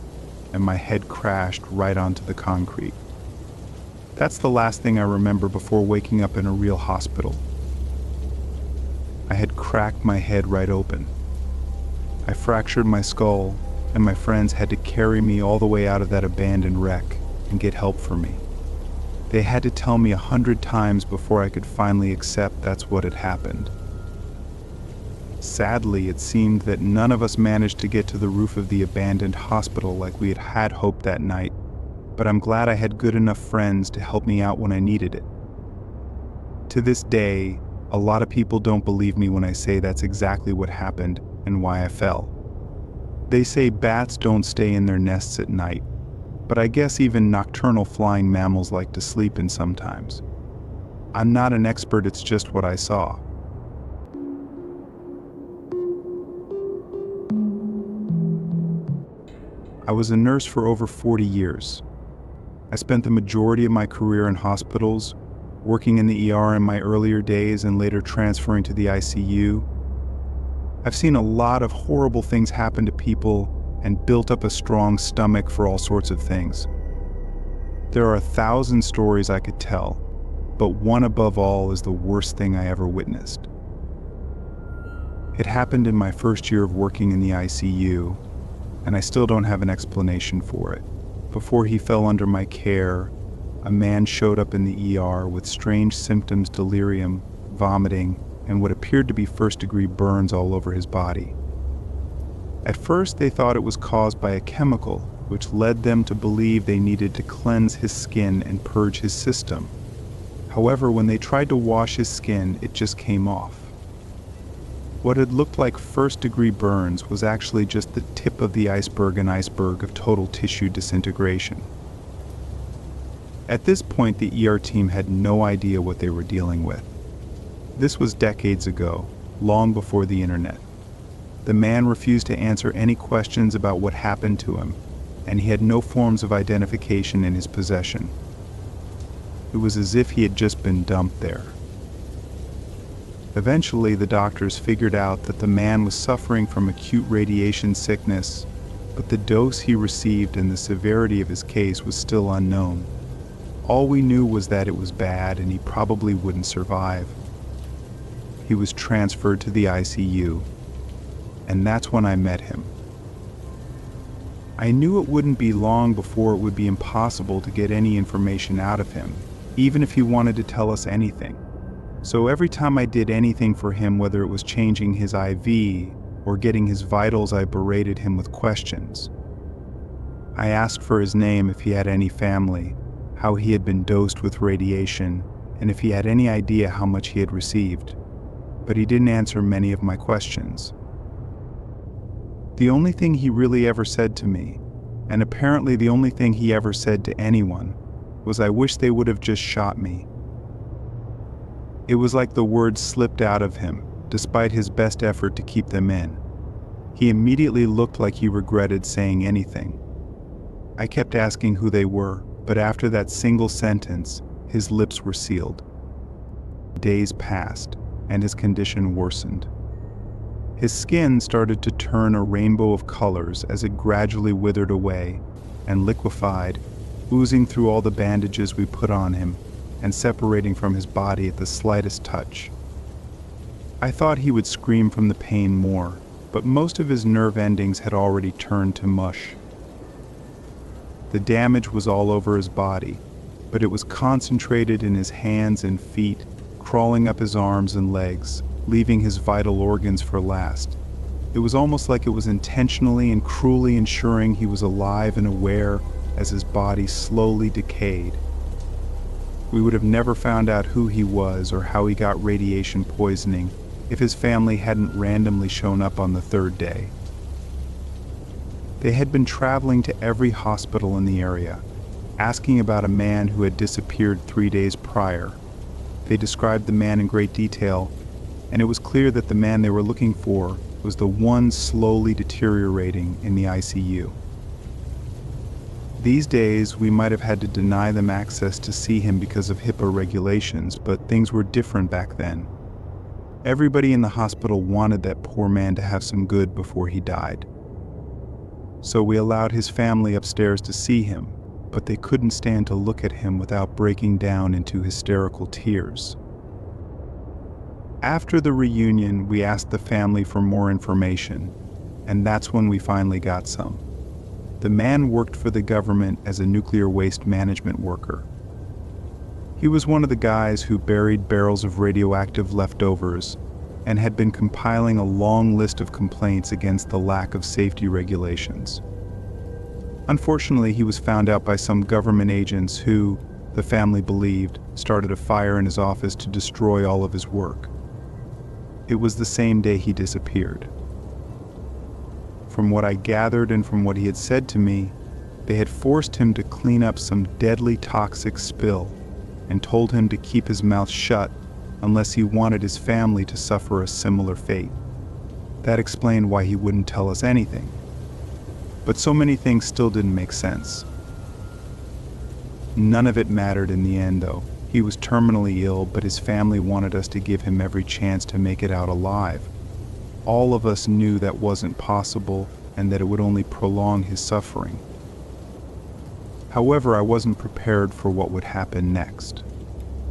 and my head crashed right onto the concrete. That's the last thing I remember before waking up in a real hospital. I had cracked my head right open. I fractured my skull, and my friends had to carry me all the way out of that abandoned wreck and get help for me. They had to tell me 100 times before I could finally accept that's what had happened. Sadly, it seemed that none of us managed to get to the roof of the abandoned hospital like we had hoped that night, but I'm glad I had good enough friends to help me out when I needed it. To this day, a lot of people don't believe me when I say that's exactly what happened and why I fell. They say bats don't stay in their nests at night, but I guess even nocturnal flying mammals like to sleep in sometimes. I'm not an expert, it's just what I saw. I was a nurse for over 40 years. I spent the majority of my career in hospitals, working in the ER in my earlier days and later transferring to the ICU. I've seen a lot of horrible things happen to people and built up a strong stomach for all sorts of things. There are 1,000 stories I could tell, but one above all is the worst thing I ever witnessed. It happened in my first year of working in the ICU, and I still don't have an explanation for it. Before he fell under my care, a man showed up in the ER with strange symptoms, delirium, vomiting, and what appeared to be first-degree burns all over his body. At first, they thought it was caused by a chemical, which led them to believe they needed to cleanse his skin and purge his system. However, when they tried to wash his skin, it just came off. What had looked like first-degree burns was actually just the tip of the iceberg of total tissue disintegration. At this point, the ER team had no idea what they were dealing with. This was decades ago, long before the internet. The man refused to answer any questions about what happened to him, and he had no forms of identification in his possession. It was as if he had just been dumped there. Eventually, the doctors figured out that the man was suffering from acute radiation sickness, but the dose he received and the severity of his case was still unknown. All we knew was that it was bad and he probably wouldn't survive. He was transferred to the ICU, and that's when I met him. I knew it wouldn't be long before it would be impossible to get any information out of him, even if he wanted to tell us anything. So every time I did anything for him, whether it was changing his IV or getting his vitals, I berated him with questions. I asked for his name, if he had any family, how he had been dosed with radiation, and if he had any idea how much he had received. But he didn't answer many of my questions. The only thing he really ever said to me, and apparently the only thing he ever said to anyone, was, "I wish they would have just shot me." It was like the words slipped out of him, despite his best effort to keep them in. He immediately looked like he regretted saying anything. I kept asking who they were, but after that single sentence, his lips were sealed. Days passed, and his condition worsened. His skin started to turn a rainbow of colors as it gradually withered away and liquefied, oozing through all the bandages we put on him and separating from his body at the slightest touch. I thought he would scream from the pain more, but most of his nerve endings had already turned to mush. The damage was all over his body, but it was concentrated in his hands and feet, crawling up his arms and legs, leaving his vital organs for last. It was almost like it was intentionally and cruelly ensuring he was alive and aware as his body slowly decayed. We would have never found out who he was or how he got radiation poisoning if his family hadn't randomly shown up on the third day. They had been traveling to every hospital in the area, asking about a man who had disappeared 3 days prior. They described the man in great detail, and it was clear that the man they were looking for was the one slowly deteriorating in the ICU. These days, we might have had to deny them access to see him because of HIPAA regulations, but things were different back then. Everybody in the hospital wanted that poor man to have some good before he died. So we allowed his family upstairs to see him, but they couldn't stand to look at him without breaking down into hysterical tears. After the reunion, we asked the family for more information, and that's when we finally got some. The man worked for the government as a nuclear waste management worker. He was one of the guys who buried barrels of radioactive leftovers and had been compiling a long list of complaints against the lack of safety regulations. Unfortunately, he was found out by some government agents who, the family believed, started a fire in his office to destroy all of his work. It was the same day he disappeared. From what I gathered and from what he had said to me, they had forced him to clean up some deadly toxic spill and told him to keep his mouth shut unless he wanted his family to suffer a similar fate. That explained why he wouldn't tell us anything. But so many things still didn't make sense. None of it mattered in the end, though. He was terminally ill, but his family wanted us to give him every chance to make it out alive. All of us knew that wasn't possible and that it would only prolong his suffering. However, I wasn't prepared for what would happen next.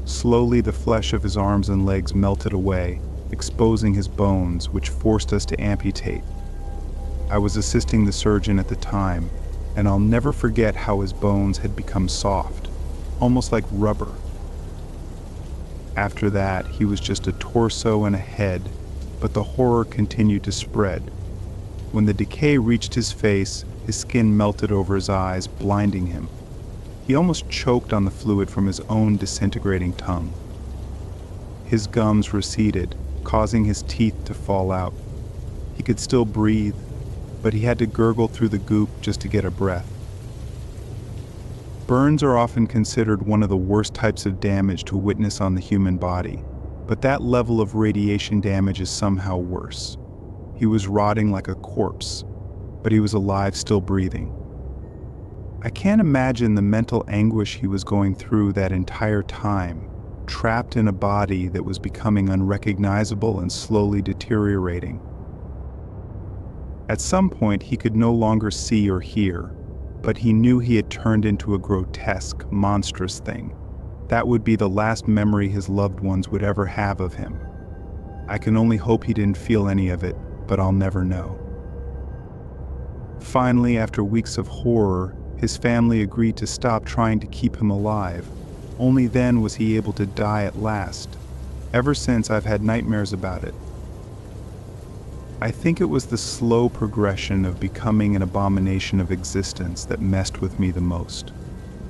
Slowly, the flesh of his arms and legs melted away, exposing his bones, which forced us to amputate. I was assisting the surgeon at the time, and I'll never forget how his bones had become soft, almost like rubber. After that, he was just a torso and a head, but the horror continued to spread. When the decay reached his face, his skin melted over his eyes, blinding him. He almost choked on the fluid from his own disintegrating tongue. His gums receded, causing his teeth to fall out. He could still breathe, but he had to gurgle through the goop just to get a breath. Burns are often considered one of the worst types of damage to witness on the human body, but that level of radiation damage is somehow worse. He was rotting like a corpse, but he was alive, still breathing. I can't imagine the mental anguish he was going through that entire time, trapped in a body that was becoming unrecognizable and slowly deteriorating. At some point, he could no longer see or hear, but he knew he had turned into a grotesque, monstrous thing. That would be the last memory his loved ones would ever have of him. I can only hope he didn't feel any of it, but I'll never know. Finally, after weeks of horror, his family agreed to stop trying to keep him alive. Only then was he able to die at last. Ever since, I've had nightmares about it. I think it was the slow progression of becoming an abomination of existence that messed with me the most.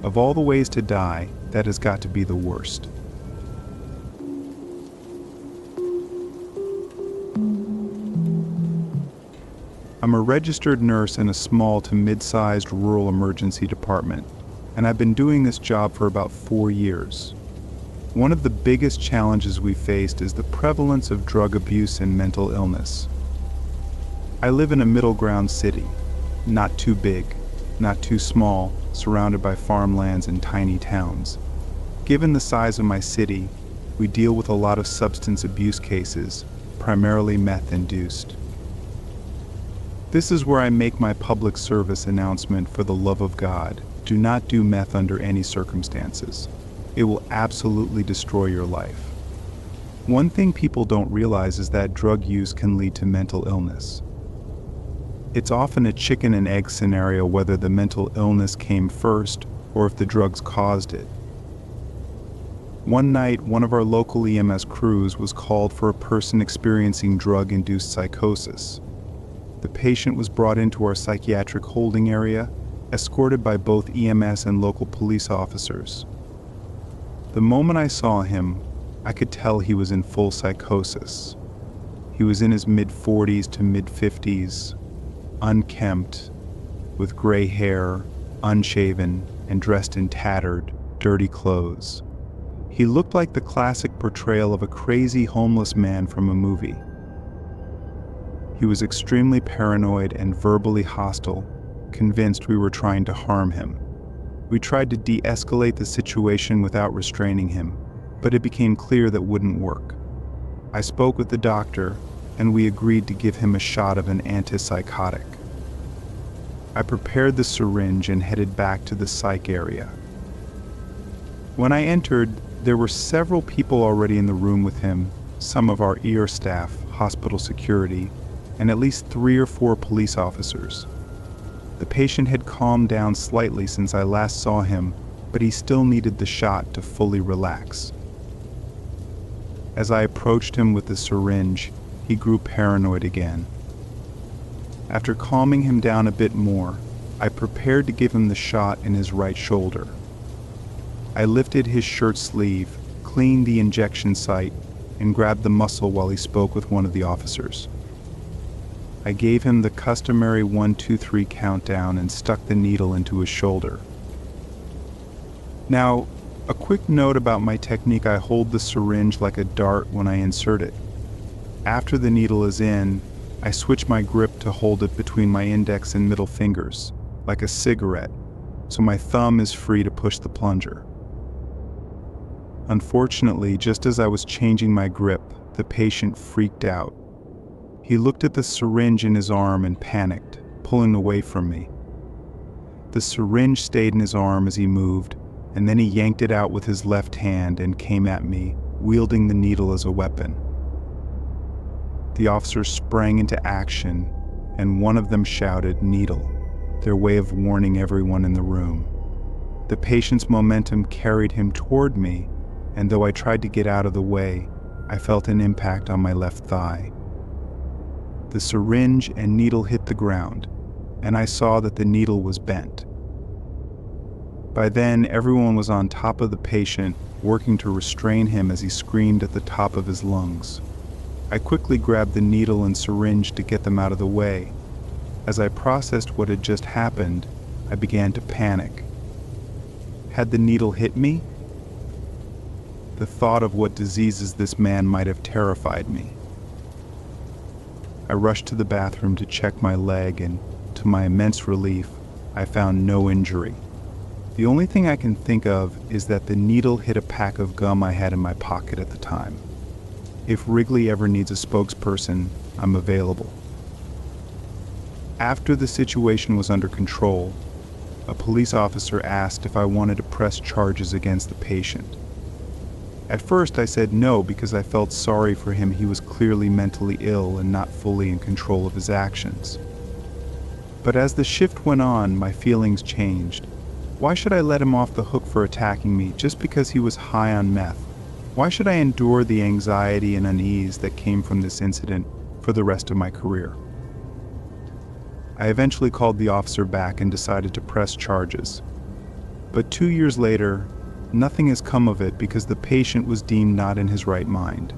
Of all the ways to die, that has got to be the worst. I'm a registered nurse in a small to mid-sized rural emergency department, and I've been doing this job for about 4 years. One of the biggest challenges we faced is the prevalence of drug abuse and mental illness. I live in a middle ground city, not too big, not too small, surrounded by farmlands and tiny towns. Given the size of my city, we deal with a lot of substance abuse cases, primarily meth-induced. This is where I make my public service announcement for the love of God. Do not do meth under any circumstances. It will absolutely destroy your life. One thing people don't realize is that drug use can lead to mental illness. It's often a chicken and egg scenario whether the mental illness came first or if the drugs caused it. One night, one of our local EMS crews was called for a person experiencing drug-induced psychosis. The patient was brought into our psychiatric holding area, escorted by both EMS and local police officers. The moment I saw him, I could tell he was in full psychosis. He was in his mid-40s to mid-50s, unkempt, with gray hair, unshaven, and dressed in tattered, dirty clothes. He looked like the classic portrayal of a crazy homeless man from a movie. He was extremely paranoid and verbally hostile, convinced we were trying to harm him. We tried to de-escalate the situation without restraining him, but it became clear that wouldn't work. I spoke with the doctor, and we agreed to give him a shot of an antipsychotic. I prepared the syringe and headed back to the psych area. When I entered, there were several people already in the room with him, some of our ER staff, hospital security, and at least 3 or 4 police officers. The patient had calmed down slightly since I last saw him, but he still needed the shot to fully relax. As I approached him with the syringe, he grew paranoid again. After calming him down a bit more, I prepared to give him the shot in his right shoulder. I lifted his shirt sleeve, cleaned the injection site, and grabbed the muscle while he spoke with one of the officers. I gave him the customary 1, 2, 3 countdown and stuck the needle into his shoulder. Now, a quick note about my technique: I hold the syringe like a dart when I insert it. After the needle is in, I switch my grip to hold it between my index and middle fingers, like a cigarette, so my thumb is free to push the plunger. Unfortunately, just as I was changing my grip, the patient freaked out. He looked at the syringe in his arm and panicked, pulling away from me. The syringe stayed in his arm as he moved, and then he yanked it out with his left hand and came at me, wielding the needle as a weapon. The officers sprang into action, and one of them shouted, "Needle," their way of warning everyone in the room. The patient's momentum carried him toward me, and though I tried to get out of the way, I felt an impact on my left thigh. The syringe and needle hit the ground, and I saw that the needle was bent. By then, everyone was on top of the patient, working to restrain him as he screamed at the top of his lungs. I quickly grabbed the needle and syringe to get them out of the way. As I processed what had just happened, I began to panic. Had the needle hit me? The thought of what diseases this man might have terrified me. I rushed to the bathroom to check my leg, and to my immense relief, I found no injury. The only thing I can think of is that the needle hit a pack of gum I had in my pocket at the time. If Wrigley ever needs a spokesperson, I'm available. After the situation was under control, a police officer asked if I wanted to press charges against the patient. At first I said no because I felt sorry for him. He was clearly mentally ill and not fully in control of his actions. But as the shift went on, my feelings changed. Why should I let him off the hook for attacking me just because he was high on meth? Why should I endure the anxiety and unease that came from this incident for the rest of my career? I eventually called the officer back and decided to press charges. But 2 years later, nothing has come of it because the patient was deemed not in his right mind.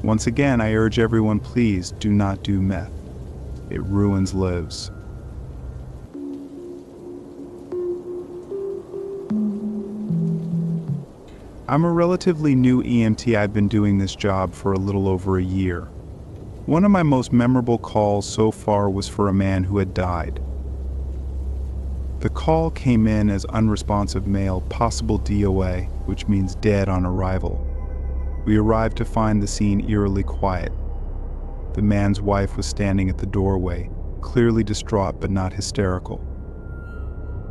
Once again, I urge everyone, please do not do meth. It ruins lives. I'm a relatively new EMT. I've been doing this job for a little over a year. One of my most memorable calls so far was for a man who had died. The call came in as unresponsive male, possible DOA, which means dead on arrival. We arrived to find the scene eerily quiet. The man's wife was standing at the doorway, clearly distraught but not hysterical.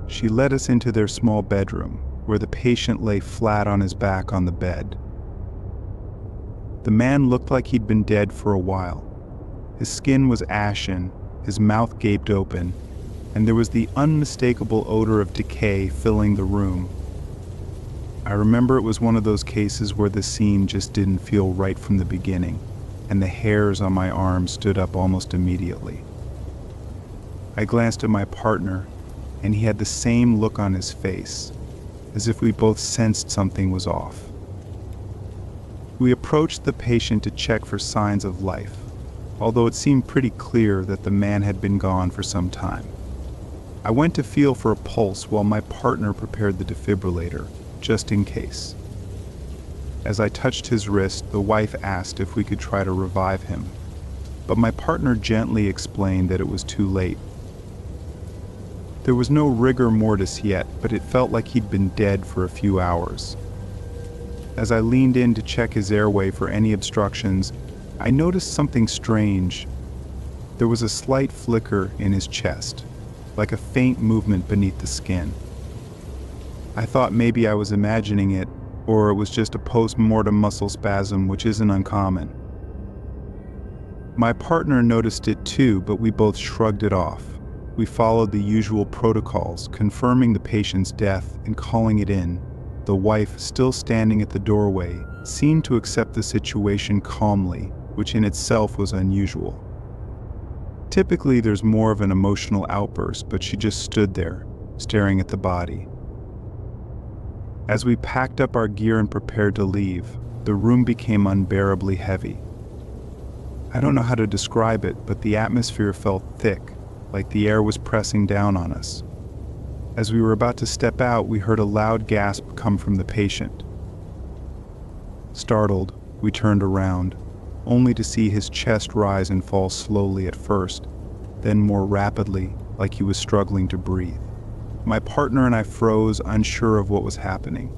She led us into their small bedroom, where the patient lay flat on his back on the bed. The man looked like he'd been dead for a while. His skin was ashen, his mouth gaped open, and there was the unmistakable odor of decay filling the room. I remember it was one of those cases where the scene just didn't feel right from the beginning, and the hairs on my arm stood up almost immediately. I glanced at my partner, and he had the same look on his face, as if we both sensed something was off. We approached the patient to check for signs of life, although it seemed pretty clear that the man had been gone for some time. I went to feel for a pulse while my partner prepared the defibrillator, just in case. As I touched his wrist, the wife asked if we could try to revive him, but my partner gently explained that it was too late. There was no rigor mortis yet, but it felt like he'd been dead for a few hours. As I leaned in to check his airway for any obstructions, I noticed something strange. There was a slight flicker in his chest, like a faint movement beneath the skin. I thought maybe I was imagining it, or it was just a post-mortem muscle spasm, which isn't uncommon. My partner noticed it too, but we both shrugged it off. We followed the usual protocols, confirming the patient's death and calling it in. The wife, still standing at the doorway, seemed to accept the situation calmly, which in itself was unusual. Typically, there's more of an emotional outburst, but she just stood there, staring at the body. As we packed up our gear and prepared to leave, the room became unbearably heavy. I don't know how to describe it, but the atmosphere felt thick, like the air was pressing down on us. As we were about to step out, we heard a loud gasp come from the patient. Startled, we turned around, only to see his chest rise and fall slowly at first, then more rapidly, like he was struggling to breathe. My partner and I froze, unsure of what was happening.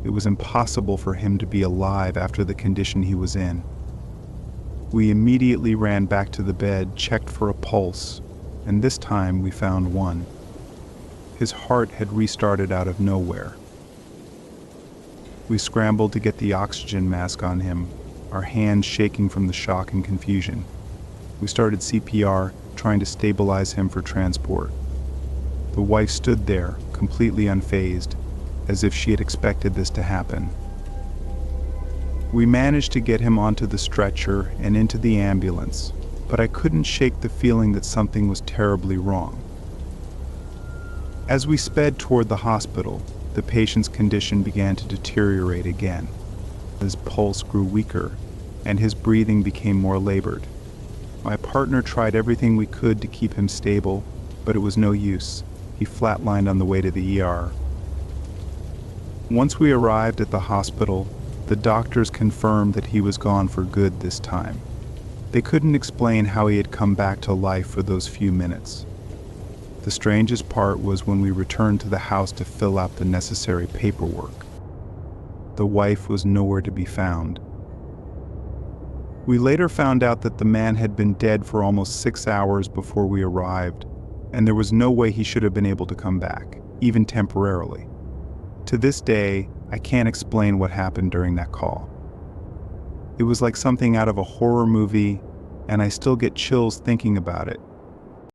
It was impossible for him to be alive after the condition he was in. We immediately ran back to the bed, checked for a pulse, and this time we found one. His heart had restarted out of nowhere. We scrambled to get the oxygen mask on him, our hands shaking from the shock and confusion. We started CPR, trying to stabilize him for transport. The wife stood there, completely unfazed, as if she had expected this to happen. We managed to get him onto the stretcher and into the ambulance, but I couldn't shake the feeling that something was terribly wrong. As we sped toward the hospital, the patient's condition began to deteriorate again. His pulse grew weaker, and his breathing became more labored. My partner tried everything we could to keep him stable, but it was no use. He flatlined on the way to the ER. Once we arrived at the hospital, the doctors confirmed that he was gone for good this time. They couldn't explain how he had come back to life for those few minutes. The strangest part was when we returned to the house to fill out the necessary paperwork. The wife was nowhere to be found. We later found out that the man had been dead for almost 6 hours before we arrived, and there was no way he should have been able to come back, even temporarily. To this day, I can't explain what happened during that call. It was like something out of a horror movie, and I still get chills thinking about it.